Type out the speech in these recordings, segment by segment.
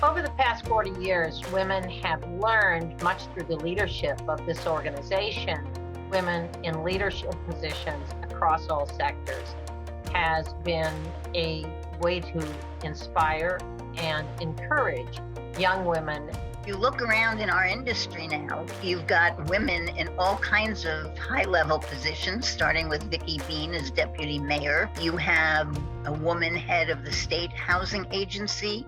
Over the past 40 years, women have learned much through the leadership of this organization. Women in leadership positions across all sectors has been a way to inspire and encourage young women. You look around in our industry now, you've got women in all kinds of high-level positions, starting with Vicki Bean as deputy mayor. You have a woman head of the state housing agency.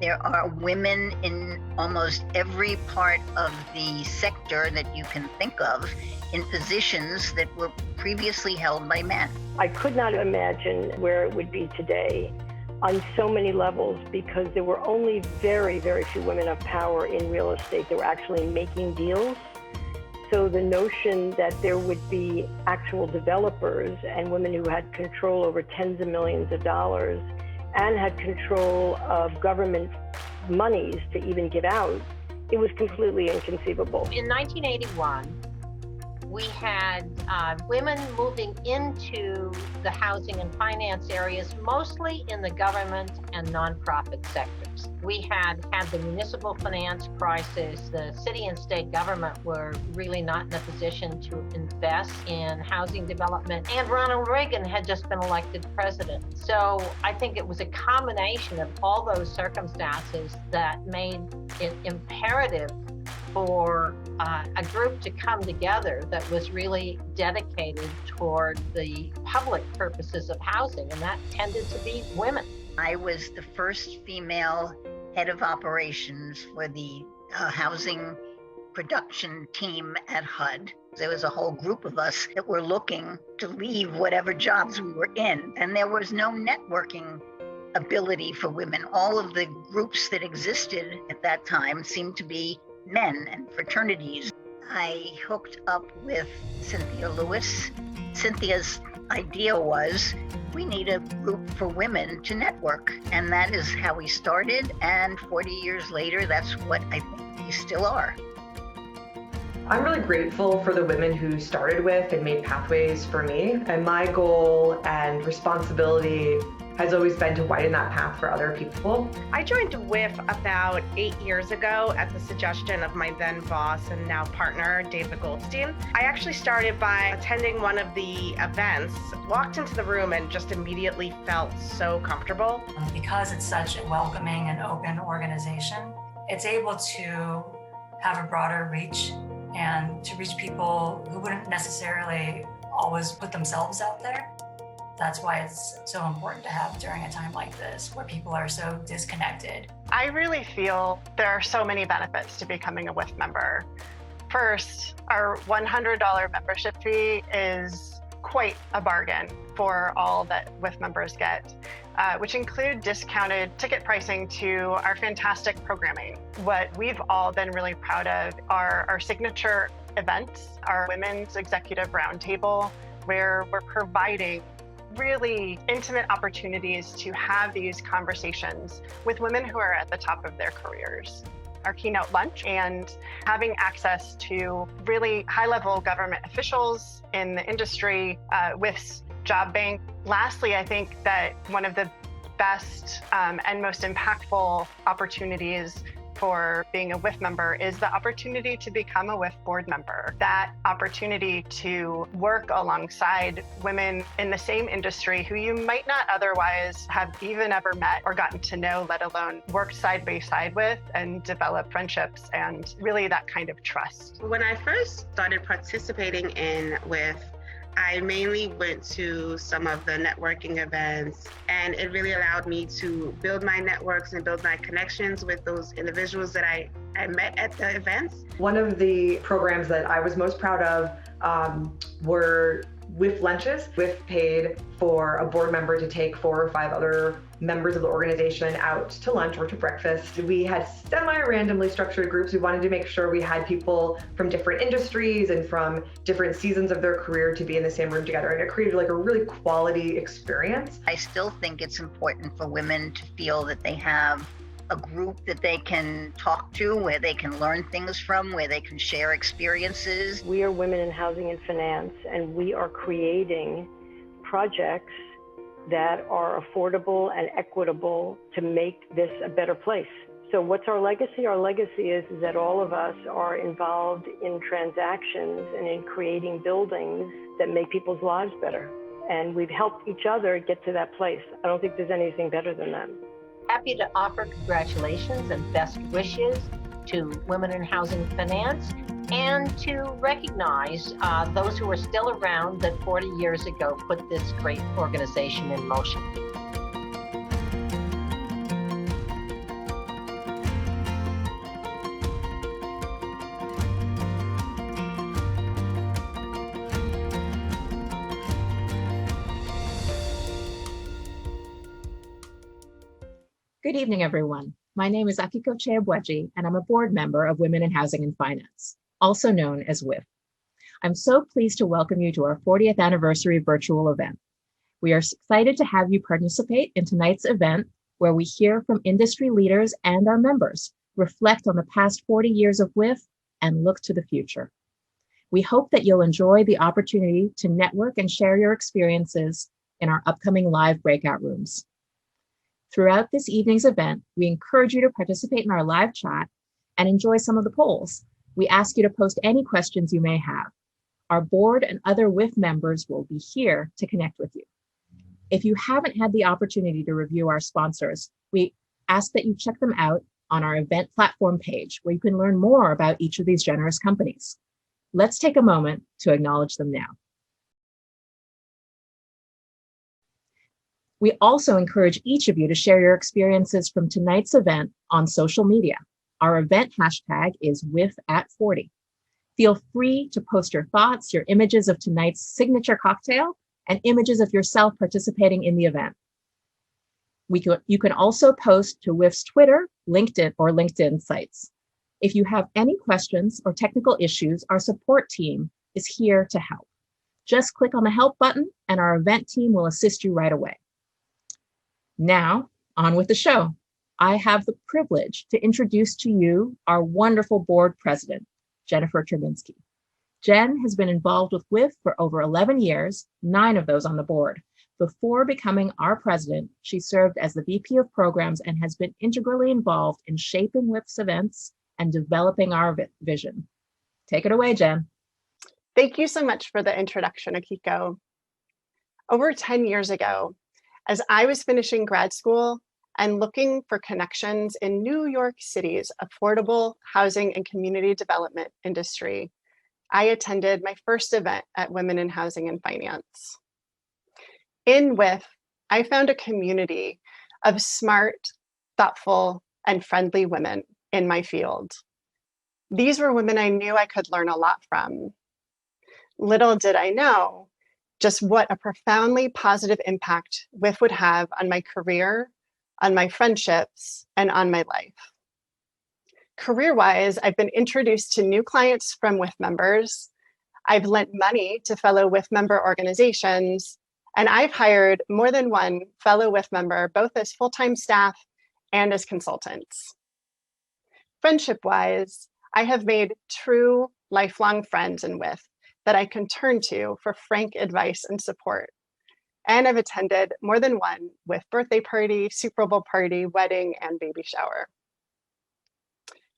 There are women in almost every part of the sector that you can think of in positions that were previously held by men. I could not imagine where it would be today on so many levels, because there were only very, very few women of power in real estate that were actually making deals. So the notion that there would be actual developers and women who had control over tens of millions of dollars and had control of government monies to even give out, it was completely inconceivable. In 1981, we had women moving into the housing and finance areas, mostly in the government and nonprofit sectors. We had the municipal finance crisis. The city and state government were really not in a position to invest in housing development. And Ronald Reagan had just been elected president. So I think it was a combination of all those circumstances that made it imperative for a group to come together that was really dedicated toward the public purposes of housing, and that tended to be women. I was the first female head of operations for the housing production team at HUD. There was a whole group of us that were looking to leave whatever jobs we were in, and there was no networking ability for women. All of the groups that existed at that time seemed to be men and fraternities. I hooked up with Cynthia Lewis. Cynthia's idea was, we need a group for women to network. And that is how we started. And 40 years later, that's what I think we still are. I'm really grateful for the women who started with and made pathways for me. And my goal and responsibility has always been to widen that path for other people. I joined WHF about 8 years ago at the suggestion of my then boss and now partner, David Goldstein. I actually started by attending one of the events, walked into the room and just immediately felt so comfortable. Because it's such a welcoming and open organization, it's able to have a broader reach and to reach people who wouldn't necessarily always put themselves out there. That's why it's so important to have during a time like this, where people are so disconnected. I really feel there are so many benefits to becoming a WHF member. First, our $100 membership fee is quite a bargain for all that WHF members get, which include discounted ticket pricing to our fantastic programming. What we've all been really proud of are our signature events, our Women's Executive Roundtable, where we're providing really intimate opportunities to have these conversations with women who are at the top of their careers. Our keynote lunch and having access to really high-level government officials in the industry with Job Bank. Lastly, I think that one of the best and most impactful opportunities for being a WHF member is the opportunity to become a WHF board member. That opportunity to work alongside women in the same industry who you might not otherwise have even ever met or gotten to know, let alone worked side by side with and develop friendships and really that kind of trust. When I first started participating in WHF, I mainly went to some of the networking events, and it really allowed me to build my networks and build my connections with those individuals that I met at the events. One of the programs that I was most proud of were WHF lunches. WHF paid for a board member to take 4 or 5 other members of the organization out to lunch or to breakfast. We had semi-randomly structured groups. We wanted to make sure we had people from different industries and from different seasons of their career to be in the same room together. And it created like a really quality experience. I still think it's important for women to feel that they have a group that they can talk to, where they can learn things from, where they can share experiences. We are women in housing and finance, and we are creating projects that are affordable and equitable to make this a better place. So what's our legacy? Our legacy is that all of us are involved in transactions and in creating buildings that make people's lives better. And we've helped each other get to that place. I don't think there's anything better than that. Happy to offer congratulations and best wishes to Women in Housing Finance, and to recognize those who are still around that 40 years ago put this great organization in motion. Good evening, everyone. My name is Akiko Cheabweji, and I'm a board member of Women in Housing and Finance, also known as WHF. I'm so pleased to welcome you to our 40th anniversary virtual event. We are excited to have you participate in tonight's event, where we hear from industry leaders and our members, reflect on the past 40 years of WHF, and look to the future. We hope that you'll enjoy the opportunity to network and share your experiences in our upcoming live breakout rooms. Throughout this evening's event, we encourage you to participate in our live chat and enjoy some of the polls. We ask you to post any questions you may have. Our board and other WHF members will be here to connect with you. If you haven't had the opportunity to review our sponsors, we ask that you check them out on our event platform page, where you can learn more about each of these generous companies. Let's take a moment to acknowledge them now. We also encourage each of you to share your experiences from tonight's event on social media. Our event hashtag is WHF@40. Feel free to post your thoughts, your images of tonight's signature cocktail, and images of yourself participating in the event. You can also post to WHF's Twitter, LinkedIn sites. If you have any questions or technical issues, our support team is here to help. Just click on the help button and our event team will assist you right away. Now, on with the show. I have the privilege to introduce to you our wonderful board president, Jennifer Trubinsky. Jen has been involved with WHF for over 11 years, 9 of those on the board. Before becoming our president, she served as the VP of Programs and has been integrally involved in shaping WHF's events and developing our vision. Take it away, Jen. Thank you so much for the introduction, Akiko. Over 10 years ago, as I was finishing grad school and looking for connections in New York City's affordable housing and community development industry, I attended my first event at Women in Housing and Finance. In WHF, I found a community of smart, thoughtful, and friendly women in my field. These were women I knew I could learn a lot from. Little did I know just what a profoundly positive impact WHF would have on my career, on my friendships, and on my life. Career-wise, I've been introduced to new clients from WHF members. I've lent money to fellow WHF member organizations, and I've hired more than one fellow WHF member, both as full-time staff and as consultants. Friendship-wise, I have made true lifelong friends in WHF that I can turn to for frank advice and support. And I've attended more than one WHF birthday party, Super Bowl party, wedding, and baby shower.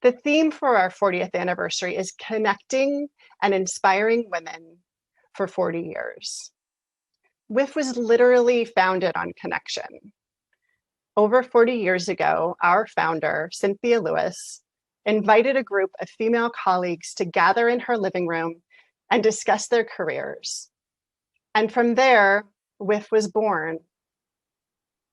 The theme for our 40th anniversary is connecting and inspiring women for 40 years. WHF was literally founded on connection. Over 40 years ago, our founder, Cynthia Lewis, invited a group of female colleagues to gather in her living room and discuss their careers. And from there, WHF was born.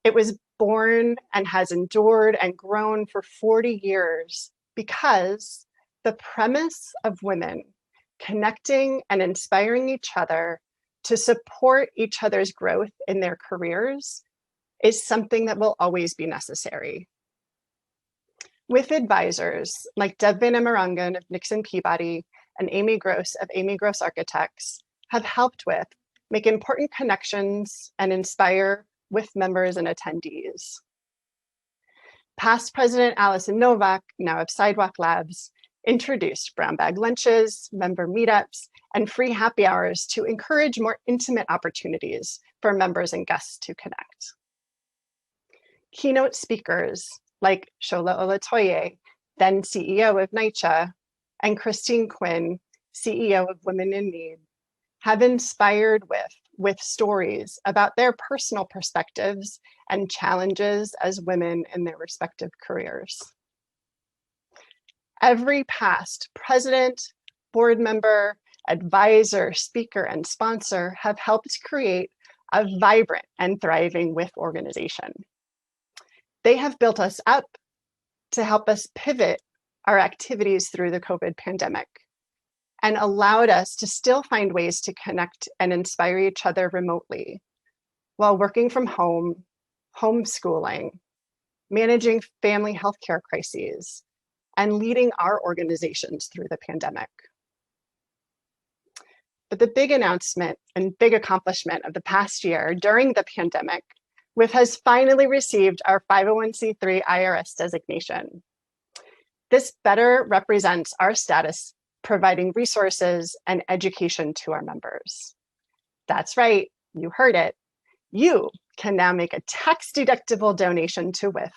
It was born and has endured and grown for 40 years because the premise of women connecting and inspiring each other to support each other's growth in their careers is something that will always be necessary. WHF advisors like Deb Van Emmerongen of Nixon Peabody and Amy Gross of Amy Gross Architects have helped WHF make important connections and inspire WHF members and attendees. Past President Allison Novak, now of Sidewalk Labs, introduced brown bag lunches, member meetups, and free happy hours to encourage more intimate opportunities for members and guests to connect. Keynote speakers like Shola Olatoye, then CEO of NYCHA, and Christine Quinn, CEO of Women in Need, have inspired with stories about their personal perspectives and challenges as women in their respective careers. Every past president, board member, advisor, speaker, and sponsor have helped create a vibrant and thriving WHF organization. They have built us up to help us pivot our activities through the COVID pandemic and allowed us to still find ways to connect and inspire each other remotely while working from home, homeschooling, managing family healthcare crises, and leading our organizations through the pandemic. But the big announcement and big accomplishment of the past year during the pandemic, WHF has finally received our 501c3 IRS designation. This better represents our status, providing resources and education to our members. That's right, you heard it. You can now make a tax-deductible donation to WHF.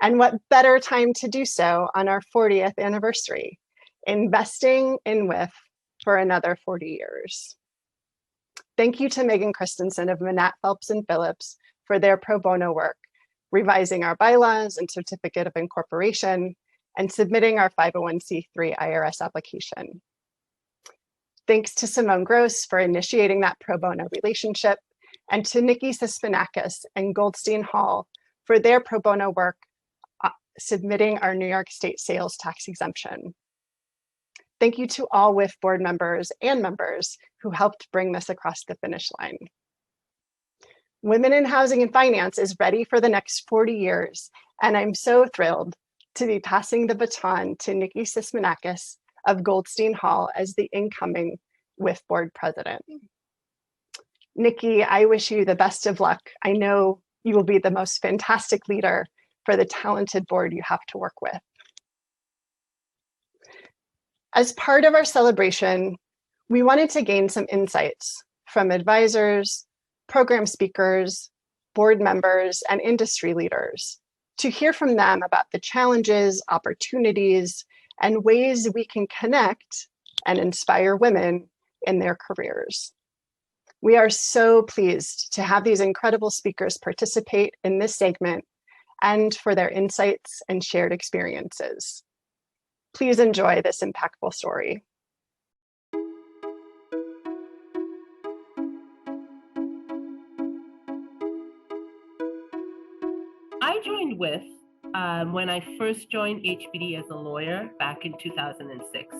And what better time to do so on our 40th anniversary, investing in WHF for another 40 years. Thank you to Megan Christensen of Manat, Phelps and Phillips for their pro bono work, revising our bylaws and certificate of incorporation, and submitting our 501c3 IRS application. Thanks to Simone Gross for initiating that pro bono relationship, and to Nikki Sispinakis and Goldstein Hall for their pro bono work submitting our New York State sales tax exemption. Thank you to all WHF board members and members who helped bring this across the finish line. Women in Housing and Finance is ready for the next 40 years, and I'm so thrilled to be passing the baton to Nikki Sispinakis of Goldstein Hall as the incoming WHF board president. Nikki, I wish you the best of luck. I know you will be the most fantastic leader for the talented board you have to work with. As part of our celebration, we wanted to gain some insights from advisors, program speakers, board members, and industry leaders to hear from them about the challenges, opportunities, and ways we can connect and inspire women in their careers. We are so pleased to have these incredible speakers participate in this segment and for their insights and shared experiences. Please enjoy this impactful story. I joined WHF when I first joined HBD as a lawyer back in 2006.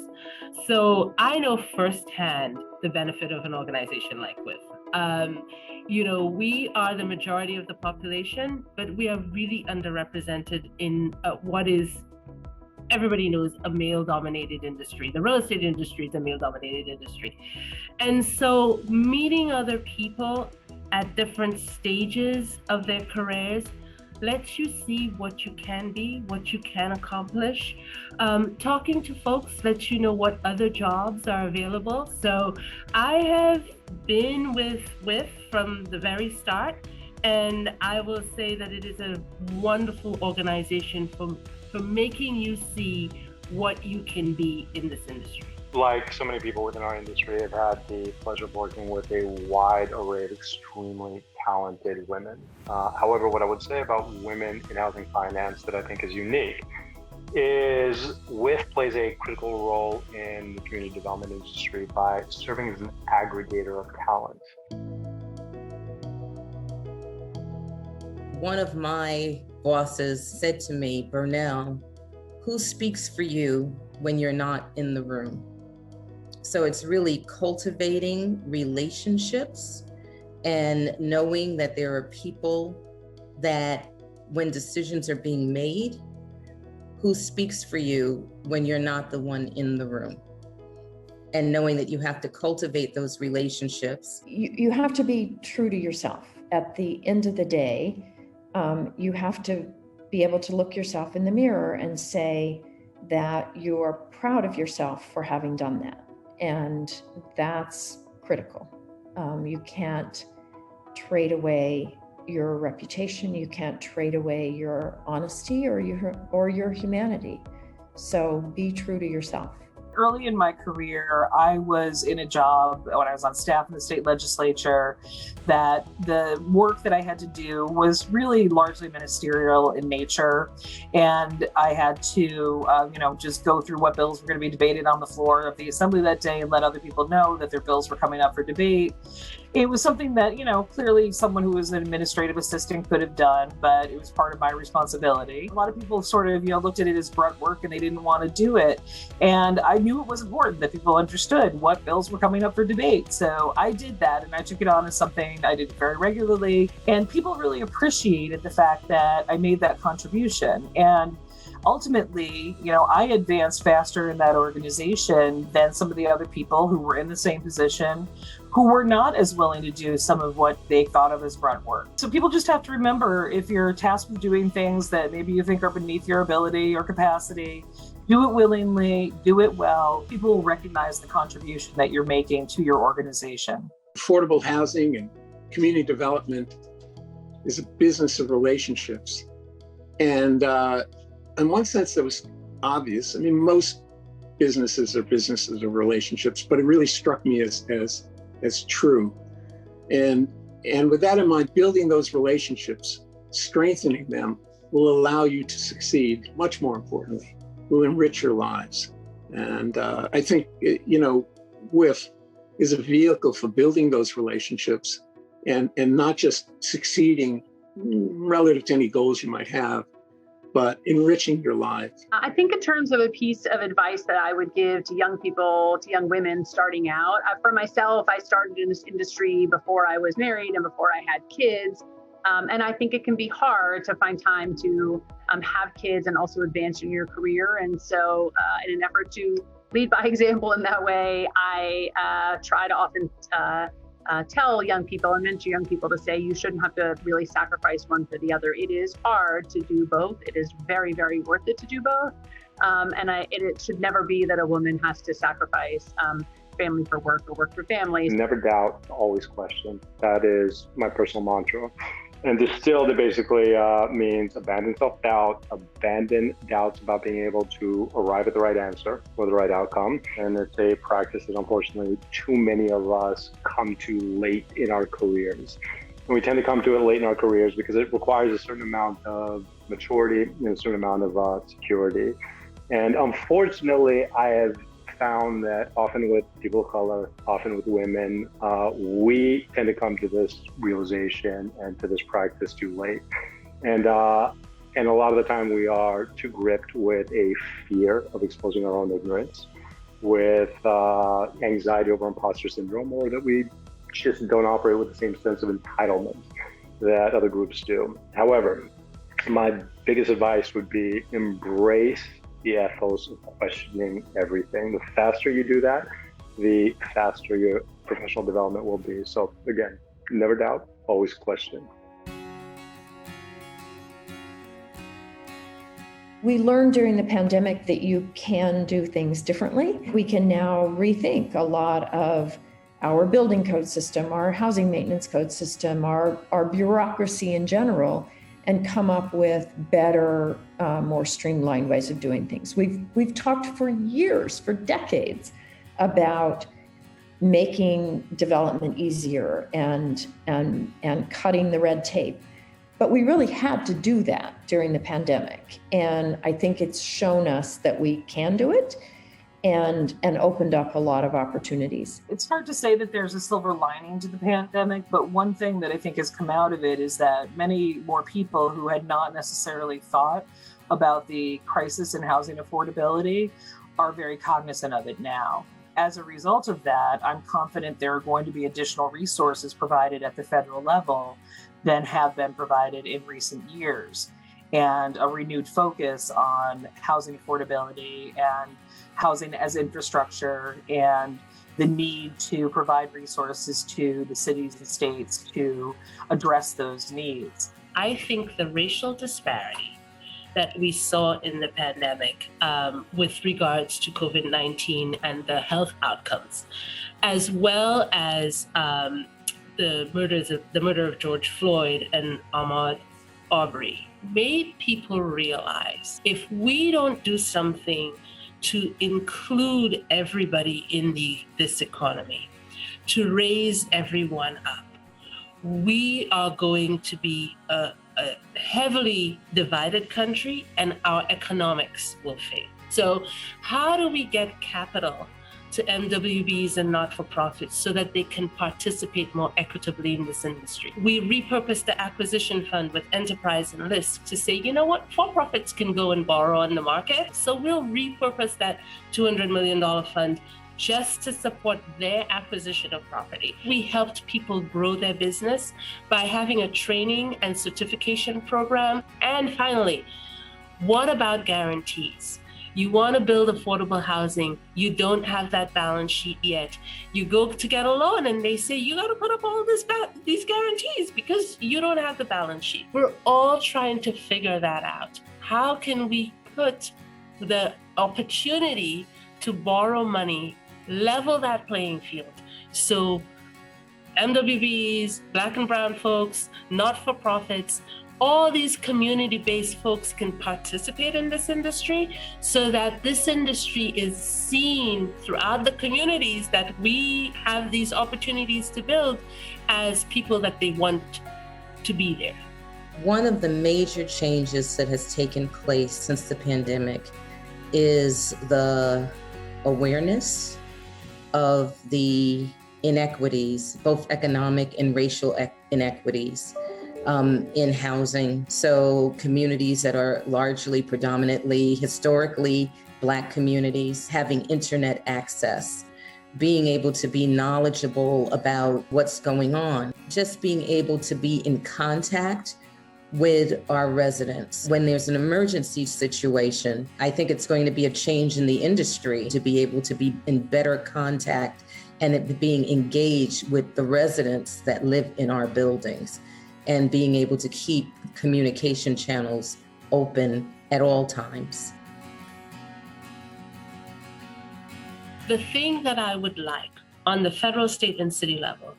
So I know firsthand the benefit of an organization like WHF. You know, we are the majority of the population, but we are really underrepresented in what is, everybody knows, a male-dominated industry. The real estate industry is a male-dominated industry. And so meeting other people at different stages of their careers lets you see what you can be, what you can accomplish. Talking to folks lets you know what other jobs are available. So I have been with WHF from the very start, and I will say that it is a wonderful organization for making you see what you can be in this industry. Like so many people within our industry, I've had the pleasure of working with a wide array of extremely talented women. However, what I would say about women in housing finance that I think is unique is WHF plays a critical role in the community development industry by serving as an aggregator of talent. One of my bosses said to me, Burnell, who speaks for you when you're not in the room? So it's really cultivating relationships and knowing that there are people that when decisions are being made, who speaks for you when you're not the one in the room. And knowing that you have to cultivate those relationships. You have to be true to yourself. At the end of the day, you have to be able to look yourself in the mirror and say that you're proud of yourself for having done that. And that's critical. You can't trade away your reputation. You can't trade away your honesty or your humanity. So be true to yourself. Early in my career, I was in a job when I was on staff in the state legislature that the work that I had to do was really largely ministerial in nature. And I had to, just go through what bills were going to be debated on the floor of the assembly that day and let other people know that their bills were coming up for debate. It was something that, clearly someone who was an administrative assistant could have done, but it was part of my responsibility. A lot of people sort of, looked at it as grunt work and they didn't want to do it. And I knew it was important that people understood what bills were coming up for debate. So I did that and I took it on as something I did very regularly. And people really appreciated the fact that I made that contribution. And ultimately, I advanced faster in that organization than some of the other people who were in the same position, who were not as willing to do some of what they thought of as grunt work. So people just have to remember, if you're tasked with doing things that maybe you think are beneath your ability or capacity, do it willingly, do it well. People will recognize the contribution that you're making to your organization. Affordable housing and community development is a business of relationships. And in one sense, that was obvious. I mean, most businesses are businesses of relationships, but it really struck me as true. And with that in mind, building those relationships, strengthening them, will allow you to succeed. Much more importantly, will enrich your lives. And I think, WHF is a vehicle for building those relationships and not just succeeding relative to any goals you might have, but enriching your life. I think in terms of a piece of advice that I would give to young people, to young women starting out, for myself, I started in this industry before I was married and before I had kids. And I think it can be hard to find time to have kids and also advance in your career. And so in an effort to lead by example in that way, I try to often tell young people and mentor young people to say you shouldn't have to really sacrifice one for the other. It is hard to do both. It is very, very worth it to do both. It should never be that a woman has to sacrifice family for work or work for family. Never doubt, always question. That is my personal mantra. And distilled, it basically means abandon self-doubt, abandon doubts about being able to arrive at the right answer or the right outcome. And it's a practice that unfortunately too many of us come to late in our careers. And we tend to come to it late in our careers because it requires a certain amount of maturity and a certain amount of security. And unfortunately, I have found that often with people of color, often with women, we tend to come to this realization and to this practice too late. And a lot of the time we are too gripped with a fear of exposing our own ignorance, with anxiety over imposter syndrome, or that we just don't operate with the same sense of entitlement that other groups do. However, my biggest advice would be embrace the ethos of questioning everything. The faster you do that, the faster your professional development will be. So again, never doubt, always question. We learned during the pandemic that you can do things differently. We can now rethink a lot of our building code system, our housing maintenance code system, our bureaucracy in general, and come up with better, more streamlined ways of doing things. We've talked for years, for decades, about making development easier and cutting the red tape. But we really had to do that during the pandemic. And I think it's shown us that we can do it and opened up a lot of opportunities. It's hard to say that there's a silver lining to the pandemic, but one thing that I think has come out of it is that many more people who had not necessarily thought about the crisis in housing affordability are very cognizant of it now. As a result of that, I'm confident there are going to be additional resources provided at the federal level than have been provided in recent years, and a renewed focus on housing affordability and housing as infrastructure, and the need to provide resources to the cities and states to address those needs. I think the racial disparity that we saw in the pandemic with regards to COVID-19 and the health outcomes, as well as the murder of George Floyd and Ahmaud Arbery made people realize if we don't do something to include everybody in this economy, to raise everyone up, we are going to be a heavily divided country and our economics will fail. So how do we get capital to MWBs and not-for-profits so that they can participate more equitably in this industry? We repurposed the acquisition fund with Enterprise and LISC to say, you know what, for-profits can go and borrow on the market. So we'll repurpose that $200 million fund just to support their acquisition of property. We helped people grow their business by having a training and certification program. And finally, what about guarantees? You want to build affordable housing, you don't have that balance sheet yet. You go to get a loan and they say, you got to put up all these guarantees because you don't have the balance sheet. We're all trying to figure that out. How can we put the opportunity to borrow money, level that playing field, so MWBs, Black and brown folks, not-for-profits, all these community-based folks can participate in this industry so that this industry is seen throughout the communities that we have these opportunities to build as people that they want to be there. One of the major changes that has taken place since the pandemic is the awareness of the inequities, both economic and racial inequities in housing. So communities that are largely, predominantly, historically Black communities, having internet access, being able to be knowledgeable about what's going on, just being able to be in contact with our residents. When there's an emergency situation, I think it's going to be a change in the industry to be able to be in better contact and being engaged with the residents that live in our buildings and being able to keep communication channels open at all times. The thing that I would like on the federal, state, and city level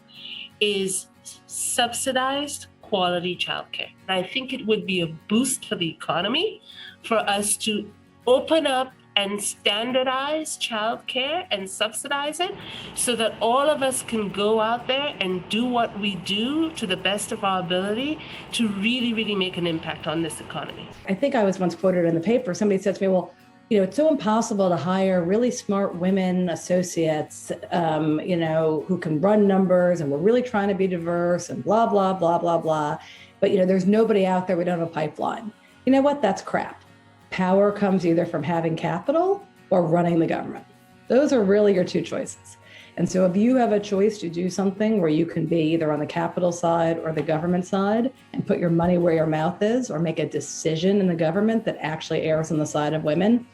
is subsidized quality childcare. I think it would be a boost for the economy for us to open up and standardize childcare and subsidize it so that all of us can go out there and do what we do to the best of our ability to really, really make an impact on this economy. I think I was once quoted in the paper, somebody said to me, well, you know, it's so impossible to hire really smart women associates, who can run numbers, and we're really trying to be diverse and blah, blah, blah, blah, blah. But, there's nobody out there, we don't have a pipeline. You know what? That's crap. Power comes either from having capital or running the government. Those are really your two choices. And so if you have a choice to do something where you can be either on the capital side or the government side and put your money where your mouth is, or make a decision in the government that actually errs on the side of women,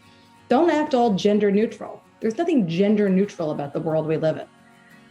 don't act all gender neutral. There's nothing gender neutral about the world we live in,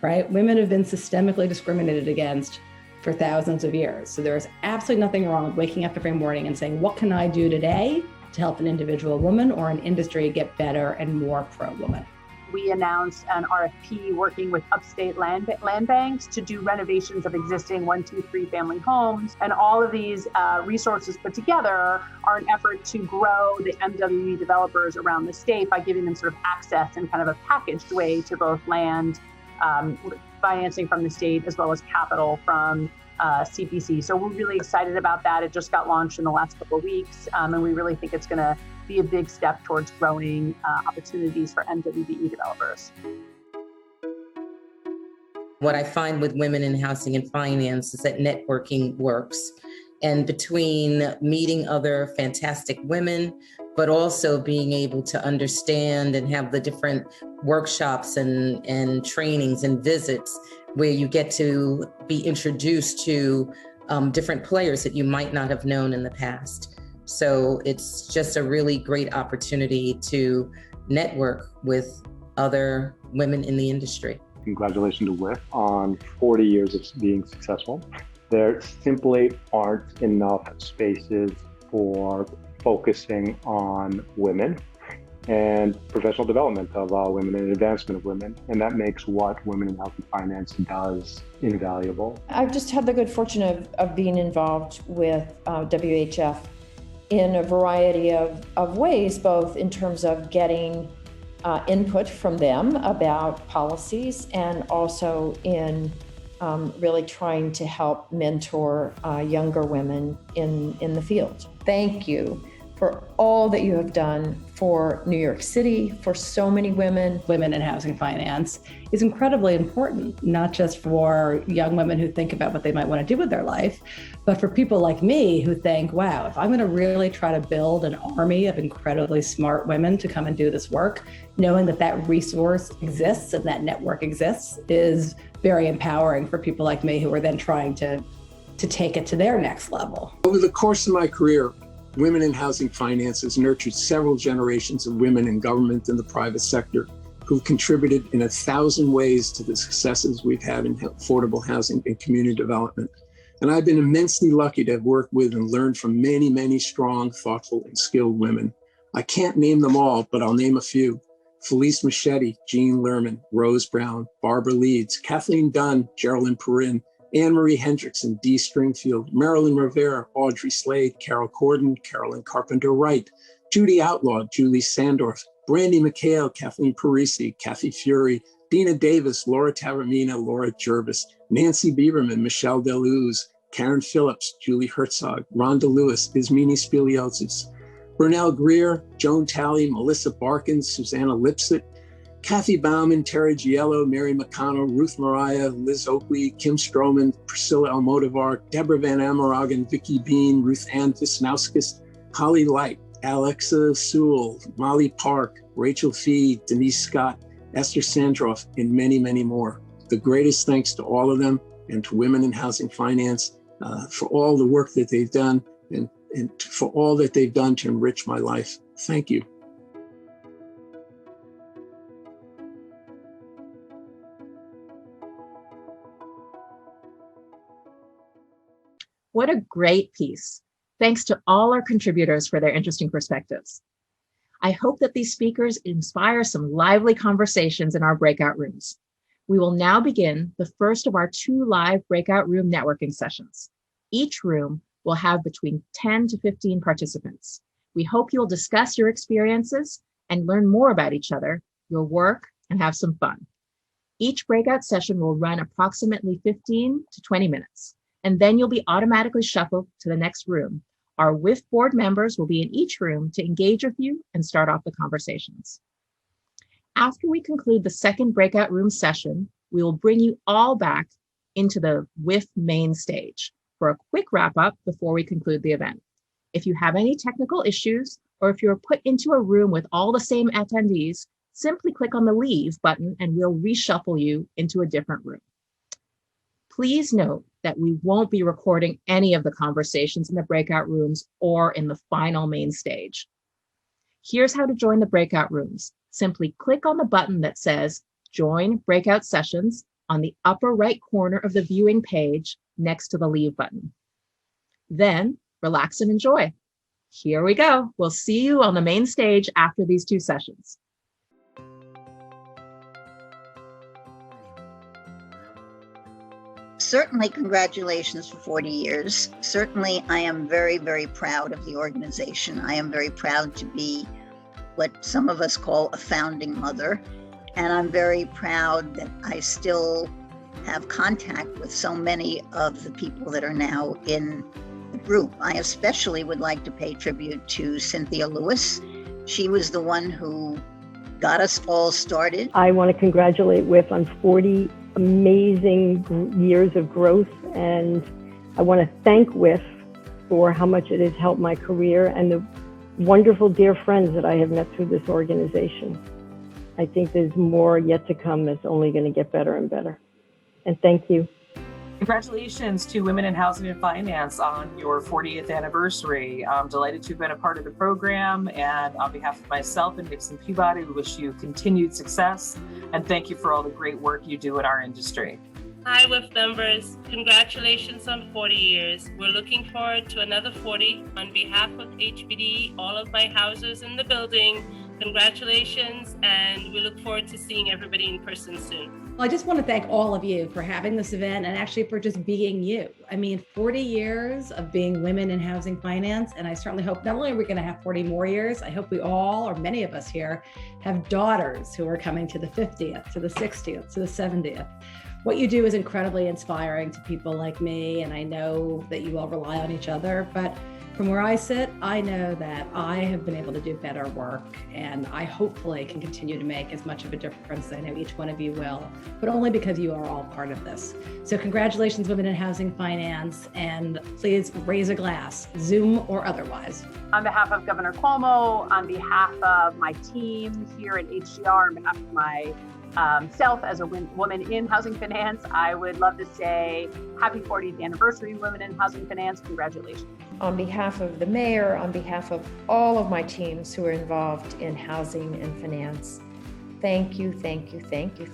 right? Women have been systemically discriminated against for thousands of years. So there is absolutely nothing wrong with waking up every morning and saying, what can I do today to help an individual woman or an industry get better and more pro-woman? We announced an RFP working with upstate land banks to do renovations of existing 1, 2, 3 family homes. And all of these resources put together are an effort to grow the MWB developers around the state by giving them sort of access in kind of a packaged way to both land, financing from the state, as well as capital from CPC. So we're really excited about that. It just got launched in the last couple of weeks. And we really think it's going to be a big step towards growing opportunities for MWBE developers. What I find with women in housing and finance is that networking works. And between meeting other fantastic women, but also being able to understand and have the different workshops and trainings and visits where you get to be introduced to different players that you might not have known in the past. So it's just a really great opportunity to network with other women in the industry. Congratulations to WHF on 40 years of being successful. There simply aren't enough spaces for focusing on women. and professional development of women and advancement of women. And that makes what Women in Health and Finance does invaluable. I've just had the good fortune of being involved with WHF in a variety of ways, both in terms of getting input from them about policies and also in really trying to help mentor younger women in the field. Thank you for all that you have done for New York City, for so many women. Women in housing finance is incredibly important, not just for young women who think about what they might want to do with their life, but for people like me who think, wow, if I'm going to really try to build an army of incredibly smart women to come and do this work, knowing that that resource exists and that network exists is very empowering for people like me who are then trying to take it to their next level. Over the course of my career, Women in Housing Finance has nurtured several generations of women in government and the private sector who've contributed in 1,000 ways to the successes we've had in affordable housing and community development. And I've been immensely lucky to have worked with and learned from many, many strong, thoughtful, and skilled women. I can't name them all, but I'll name a few. Felice Machete, Jean Lerman, Rose Brown, Barbara Leeds, Kathleen Dunn, Geraldine Perrin, Anne Marie Hendrickson, Dee Stringfield, Marilyn Rivera, Audrey Slade, Carol Corden, Carolyn Carpenter Wright, Judy Outlaw, Julie Sandorf, Brandy McHale, Kathleen Parisi, Kathy Fury, Dina Davis, Laura Taormina, Laura Jervis, Nancy Bieberman, Michelle Deleuze, Karen Phillips, Julie Herzog, Rhonda Lewis, Ismini Spiliotis, Burnell Greer, Joan Talley, Melissa Barkins, Susanna Lipset, Kathy Bauman, Terry Giello, Mary McConnell, Ruth Mariah, Liz Oakley, Kim Stroman, Priscilla Almodovar, Deborah Van Amaragan, Vicky Bean, Ruth Ann Visnauskas, Holly Light, Alexa Sewell, Molly Park, Rachel Fee, Denise Scott, Esther Sandroff, and many, many more. The greatest thanks to all of them and to Women in Housing Finance for all the work that they've done and for all that they've done to enrich my life. Thank you. What a great piece. Thanks to all our contributors for their interesting perspectives. I hope that these speakers inspire some lively conversations in our breakout rooms. We will now begin the first of our 2 live breakout room networking sessions. Each room will have between 10 to 15 participants. We hope you'll discuss your experiences and learn more about each other, your work, and have some fun. Each breakout session will run approximately 15 to 20 minutes, and then you'll be automatically shuffled to the next room. Our WHF board members will be in each room to engage with you and start off the conversations. After we conclude the second breakout room session, we will bring you all back into the WHF main stage for a quick wrap up before we conclude the event. If you have any technical issues, or if you're put into a room with all the same attendees, simply click on the Leave button and we'll reshuffle you into a different room. Please note that we won't be recording any of the conversations in the breakout rooms or in the final main stage. Here's how to join the breakout rooms. Simply click on the button that says Join Breakout Sessions on the upper right corner of the viewing page next to the Leave button. Then relax and enjoy. Here we go. We'll see you on the main stage after these 2 sessions. Certainly, congratulations for 40 years. Certainly, I am very, very proud of the organization. I am very proud to be what some of us call a founding mother. And I'm very proud that I still have contact with so many of the people that are now in the group. I especially would like to pay tribute to Cynthia Lewis. She was the one who got us all started. I want to congratulate WHF on 40 amazing years of growth, and I want to thank WHF for how much it has helped my career and the wonderful dear friends that I have met through this organization. I think there's more yet to come that's only going to get better and better. And thank you. Congratulations to Women in Housing and Finance on your 40th anniversary. I'm delighted to have been a part of the program, and on behalf of myself and Nixon Peabody, we wish you continued success and thank you for all the great work you do in our industry. Hi, WHF members. Congratulations on 40 years. We're looking forward to another 40. On behalf of HBD, all of my houses in the building, Congratulations, and we look forward to seeing everybody in person soon. I just want to thank all of you for having this event and actually for just being you. I mean, 40 years of being women in housing finance, and I certainly hope not only are we going to have 40 more years, I hope we all, or many of us here, have daughters who are coming to the 50th, to the 60th, to the 70th. What you do is incredibly inspiring to people like me, and I know that you all rely on each other, but from where I sit, I know that I have been able to do better work, and I hopefully can continue to make as much of a difference as I know each one of you will, but only because you are all part of this. So congratulations, Women in Housing Finance, and please raise a glass, Zoom or otherwise. On behalf of Governor Cuomo, on behalf of my team here at HCR, on behalf of my self as a woman in housing finance, I would love to say happy 40th anniversary, Women in Housing Finance. Congratulations. On behalf of the mayor, on behalf of all of my teams who are involved in housing and finance, thank you, thank you, thank you.